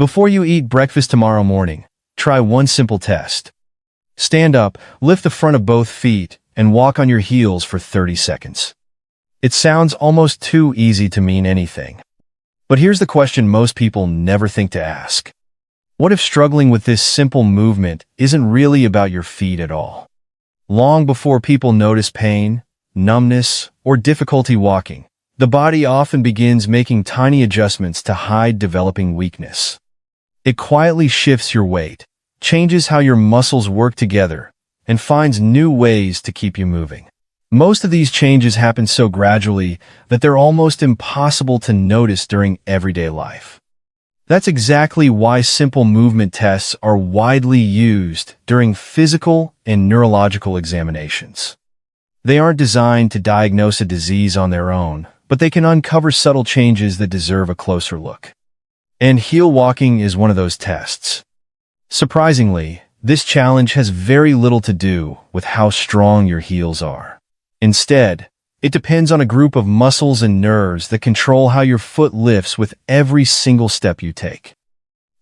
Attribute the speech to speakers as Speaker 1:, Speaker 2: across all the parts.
Speaker 1: Before you eat breakfast tomorrow morning, try one simple test. Stand up, lift the front of both feet, and walk on your heels for 30 seconds. It sounds almost too easy to mean anything. But here's the question most people never think to ask. What if struggling with this simple movement isn't really about your feet at all? Long before people notice pain, numbness, or difficulty walking, the body often begins making tiny adjustments to hide developing weakness. It quietly shifts your weight, changes how your muscles work together, and finds new ways to keep you moving. Most of these changes happen so gradually that they're almost impossible to notice during everyday life. That's exactly why simple movement tests are widely used during physical and neurological examinations. They aren't designed to diagnose a disease on their own, but they can uncover subtle changes that deserve a closer look. And heel walking is one of those tests. Surprisingly, this challenge has very little to do with how strong your heels are. Instead, it depends on a group of muscles and nerves that control how your foot lifts with every single step you take.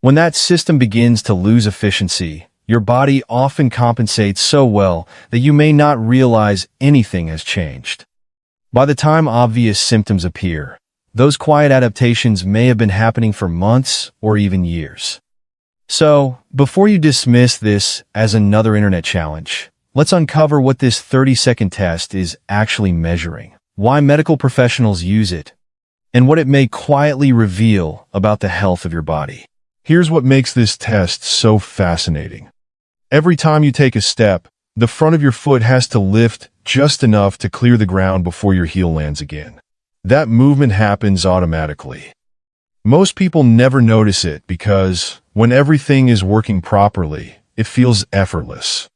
Speaker 1: When that system begins to lose efficiency, your body often compensates so well that you may not realize anything has changed. By the time obvious symptoms appear, those quiet adaptations may have been happening for months or even years. So, before you dismiss this as another internet challenge, let's uncover what this 30-second test is actually measuring, why medical professionals use it, and what it may quietly reveal about the health of your body.
Speaker 2: Here's what makes this test so fascinating. Every time you take a step, the front of your foot has to lift just enough to clear the ground before your heel lands again. That movement happens automatically. Most people never notice it because, when everything is working properly, it feels effortless.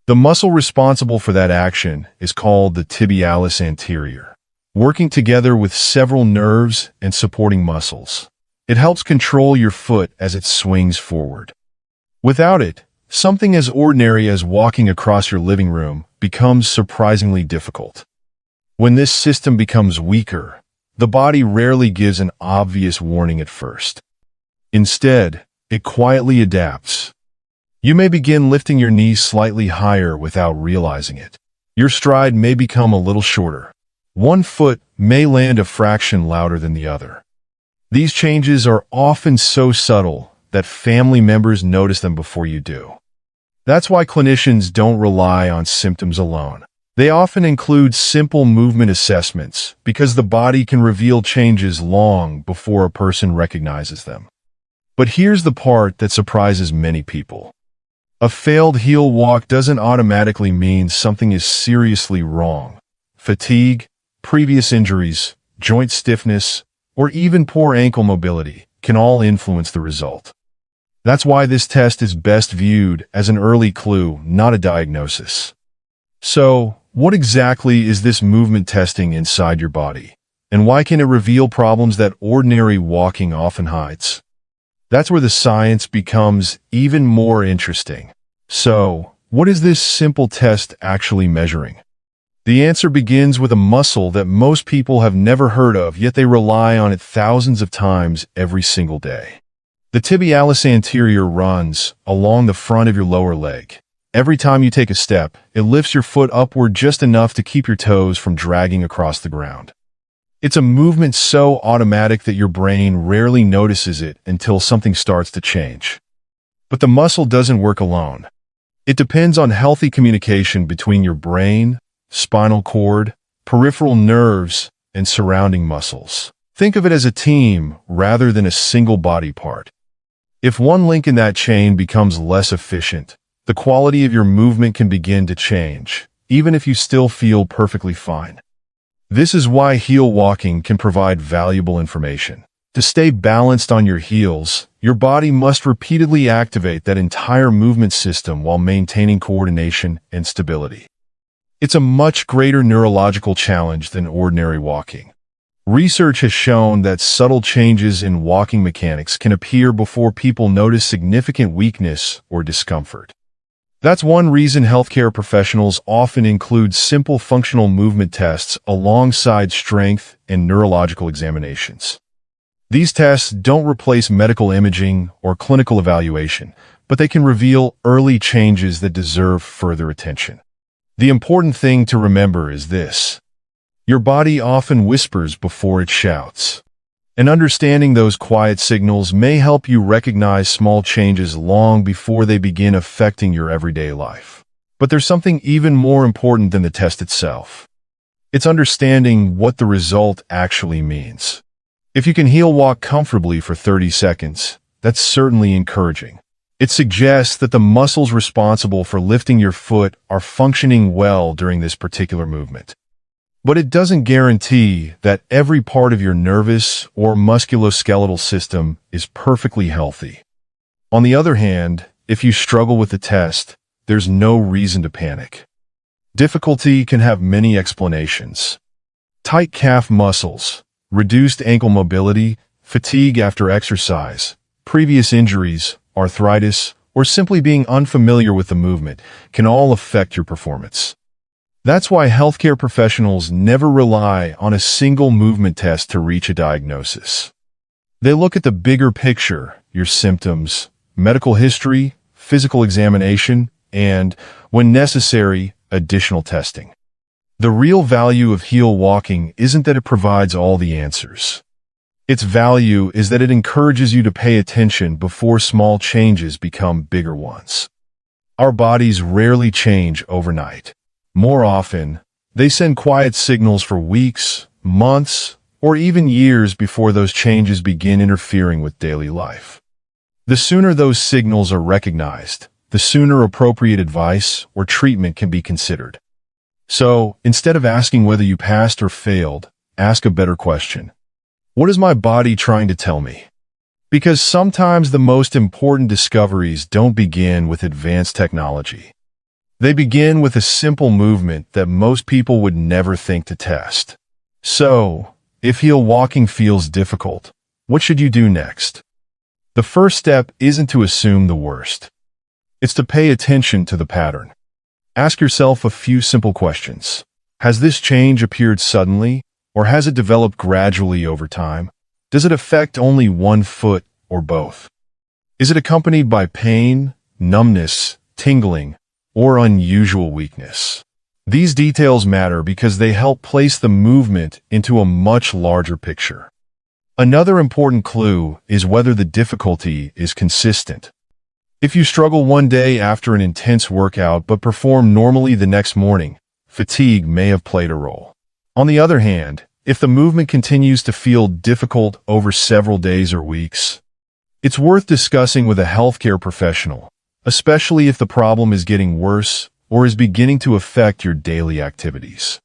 Speaker 2: The muscle responsible for that action is called the tibialis anterior, working together with several nerves and supporting muscles. It helps control your foot as it swings forward. Without it, something as ordinary as walking across your living room becomes surprisingly difficult. When this system becomes weaker, the body rarely gives an obvious warning at first. Instead, it quietly adapts. You may begin lifting your knees slightly higher without realizing it. Your stride may become a little shorter. One foot may land a fraction louder than the other. These changes are often so subtle that family members notice them before you do. That's why clinicians don't rely on symptoms alone. They often include simple movement assessments because the body can reveal changes long before a person recognizes them. But here's the part that surprises many people. A failed heel walk doesn't automatically mean something is seriously wrong. Fatigue, previous injuries, joint stiffness, or even poor ankle mobility can all influence the result. That's why this test is best viewed as an early clue, not a diagnosis. So, what exactly is this movement testing inside your body? And why can it reveal problems that ordinary walking often hides? That's where the science becomes even more interesting. So, what is this simple test actually measuring? The answer begins with a muscle that most people have never heard of, yet they rely on it thousands of times every single day. The tibialis anterior runs along the front of your lower leg. Every time you take a step, it lifts your foot upward just enough to keep your toes from dragging across the ground. It's a movement so automatic that your brain rarely notices it until something starts to change. But the muscle doesn't work alone. It depends on healthy communication between your brain, spinal cord, peripheral nerves, and surrounding muscles. Think of it as a team rather than a single body part. If one link in that chain becomes less efficient, the quality of your movement can begin to change, even if you still feel perfectly fine. This is why heel walking can provide valuable information. To stay balanced on your heels, your body must repeatedly activate that entire movement system while maintaining coordination and stability. It's a much greater neurological challenge than ordinary walking. Research has shown that subtle changes in walking mechanics can appear before people notice significant weakness or discomfort. That's one reason healthcare professionals often include simple functional movement tests alongside strength and neurological examinations. These tests don't replace medical imaging or clinical evaluation, but they can reveal early changes that deserve further attention. The important thing to remember is this: your body often whispers before it shouts. And understanding those quiet signals may help you recognize small changes long before they begin affecting your everyday life. But there's something even more important than the test itself. It's understanding what the result actually means. If you can heel walk comfortably for 30 seconds, that's certainly encouraging. It suggests that the muscles responsible for lifting your foot are functioning well during this particular movement. But it doesn't guarantee that every part of your nervous or musculoskeletal system is perfectly healthy. On the other hand, if you struggle with the test, there's no reason to panic. Difficulty can have many explanations. Tight calf muscles, reduced ankle mobility, fatigue after exercise, previous injuries, arthritis, or simply being unfamiliar with the movement can all affect your performance. That's why healthcare professionals never rely on a single movement test to reach a diagnosis. They look at the bigger picture: your symptoms, medical history, physical examination, and, when necessary, additional testing. The real value of heel walking isn't that it provides all the answers. Its value is that it encourages you to pay attention before small changes become bigger ones. Our bodies rarely change overnight. More often, they send quiet signals for weeks, months, or even years before those changes begin interfering with daily life. The sooner those signals are recognized, the sooner appropriate advice or treatment can be considered. So, instead of asking whether you passed or failed, ask a better question. What is my body trying to tell me? Because sometimes the most important discoveries don't begin with advanced technology. They begin with a simple movement that most people would never think to test. So, if heel walking feels difficult, what should you do next? The first step isn't to assume the worst. It's to pay attention to the pattern. Ask yourself a few simple questions. Has this change appeared suddenly, or has it developed gradually over time? Does it affect only one foot or both? Is it accompanied by pain, numbness, tingling, or unusual weakness? These details matter because they help place the movement into a much larger picture. Another important clue is whether the difficulty is consistent. If you struggle one day after an intense workout but perform normally the next morning, fatigue may have played a role. On the other hand, if the movement continues to feel difficult over several days or weeks, it's worth discussing with a healthcare professional, especially if the problem is getting worse or is beginning to affect your daily activities.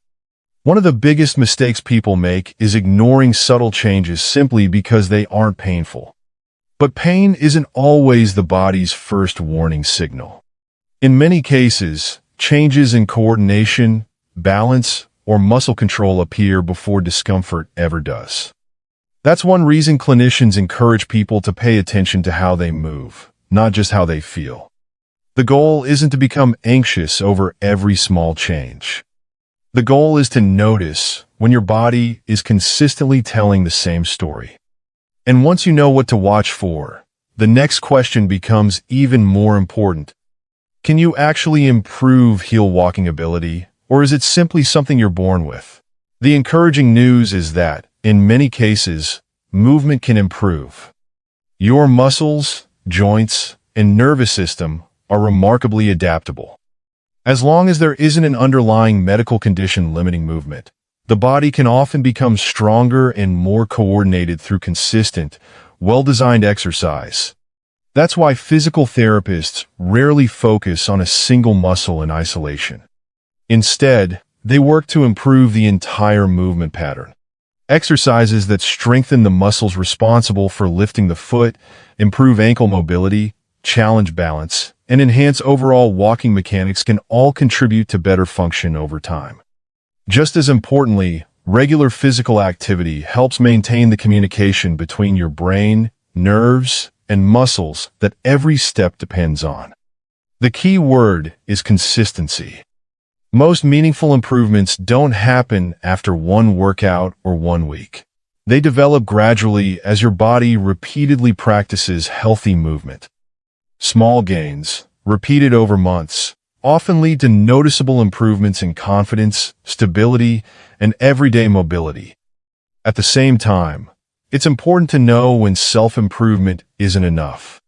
Speaker 2: One of the biggest mistakes people make is ignoring subtle changes simply because they aren't painful. But pain isn't always the body's first warning signal. In many cases, changes in coordination, balance, or muscle control appear before discomfort ever does. That's one reason clinicians encourage people to pay attention to how they move, not just how they feel. The goal isn't to become anxious over every small change. The goal is to notice when your body is consistently telling the same story. And once you know what to watch for, the next question becomes even more important. Can you actually improve heel walking ability, or is it simply something you're born with? The encouraging news is that, in many cases, movement can improve. Your muscles, joints, and nervous system are remarkably adaptable. As long as there isn't an underlying medical condition limiting movement, the body can often become stronger and more coordinated through consistent, well-designed exercise. That's why physical therapists rarely focus on a single muscle in isolation. Instead, they work to improve the entire movement pattern. Exercises that strengthen the muscles responsible for lifting the foot, improve ankle mobility, challenge balance, and enhance overall walking mechanics can all contribute to better function over time. Just as importantly, regular physical activity helps maintain the communication between your brain, nerves, and muscles that every step depends on. The key word is consistency. Most meaningful improvements don't happen after one workout or one week. They develop gradually as your body repeatedly practices healthy movement. Small gains, repeated over months, often lead to noticeable improvements in confidence, stability, and everyday mobility. At the same time, it's important to know when self-improvement isn't enough.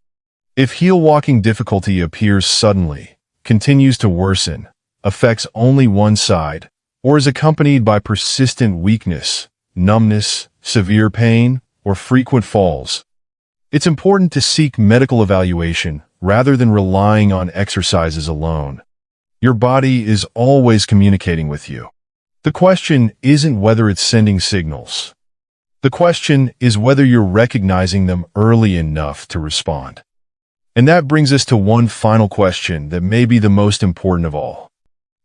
Speaker 2: If heel walking difficulty appears suddenly, continues to worsen, affects only one side, or is accompanied by persistent weakness, numbness, severe pain, or frequent falls, it's important to seek medical evaluation rather than relying on exercises alone. Your body is always communicating with you. The question isn't whether it's sending signals. The question is whether you're recognizing them early enough to respond. And that brings us to one final question that may be the most important of all.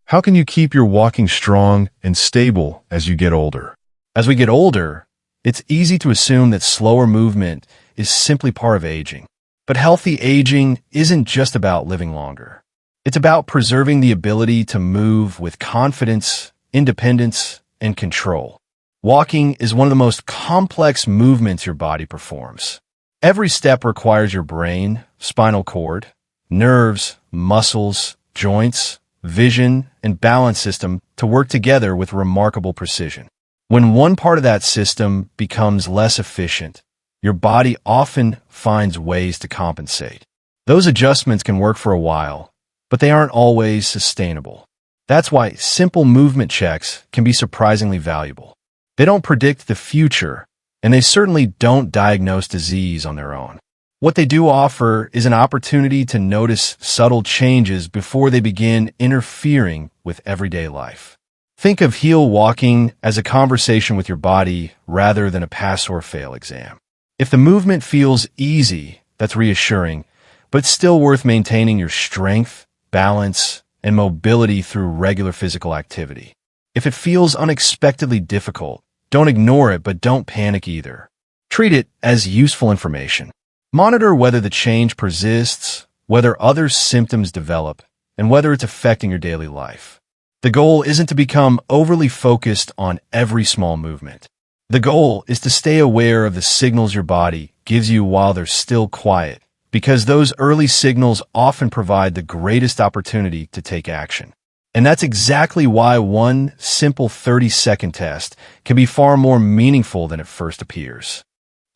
Speaker 2: How can you keep your walking strong and stable as you get older?
Speaker 1: As we get older, it's easy to assume that slower movement is simply part of aging. But healthy aging isn't just about living longer. It's about preserving the ability to move with confidence, independence, and control. Walking is one of the most complex movements your body performs. Every step requires your brain, spinal cord, nerves, muscles, joints, vision, and balance system to work together with remarkable precision. When one part of that system becomes less efficient, your body often finds ways to compensate. Those adjustments can work for a while, but they aren't always sustainable. That's why simple movement checks can be surprisingly valuable. They don't predict the future, and they certainly don't diagnose disease on their own. What they do offer is an opportunity to notice subtle changes before they begin interfering with everyday life. Think of heel walking as a conversation with your body rather than a pass or fail exam. If the movement feels easy, that's reassuring, but still worth maintaining your strength, balance, and mobility through regular physical activity. If it feels unexpectedly difficult, don't ignore it, but don't panic either. Treat it as useful information. Monitor whether the change persists, whether other symptoms develop, and whether it's affecting your daily life. The goal isn't to become overly focused on every small movement. The goal is to stay aware of the signals your body gives you while they're still quiet, because those early signals often provide the greatest opportunity to take action. And that's exactly why one simple 30-second test can be far more meaningful than it first appears.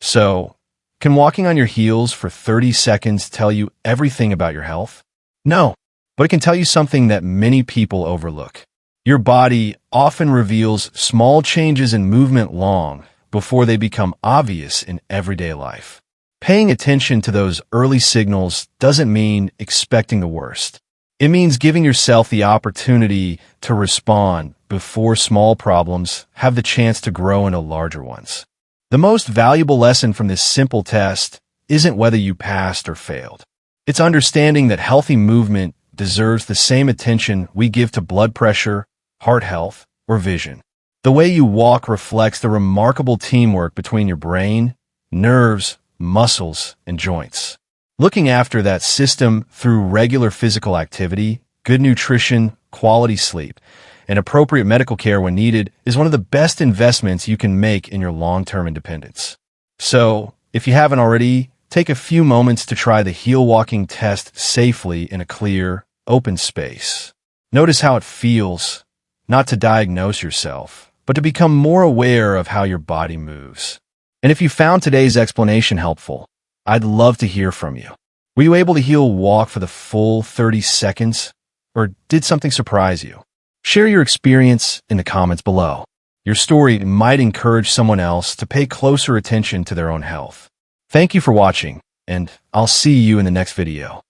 Speaker 1: So, can walking on your heels for 30 seconds tell you everything about your health? No, but it can tell you something that many people overlook. Your body often reveals small changes in movement long before they become obvious in everyday life. Paying attention to those early signals doesn't mean expecting the worst. It means giving yourself the opportunity to respond before small problems have the chance to grow into larger ones. The most valuable lesson from this simple test isn't whether you passed or failed. It's understanding that healthy movement deserves the same attention we give to blood pressure, heart health, or vision. The way you walk reflects the remarkable teamwork between your brain, nerves, muscles, and joints. Looking after that system through regular physical activity, good nutrition, quality sleep, and appropriate medical care when needed is one of the best investments you can make in your long-term independence. So, if you haven't already, take a few moments to try the heel walking test safely in a clear, open space. Notice how it feels, not to diagnose yourself, but to become more aware of how your body moves. And if you found today's explanation helpful, I'd love to hear from you. Were you able to heel walk for the full 30 seconds? Or did something surprise you? Share your experience in the comments below. Your story might encourage someone else to pay closer attention to their own health. Thank you for watching, and I'll see you in the next video.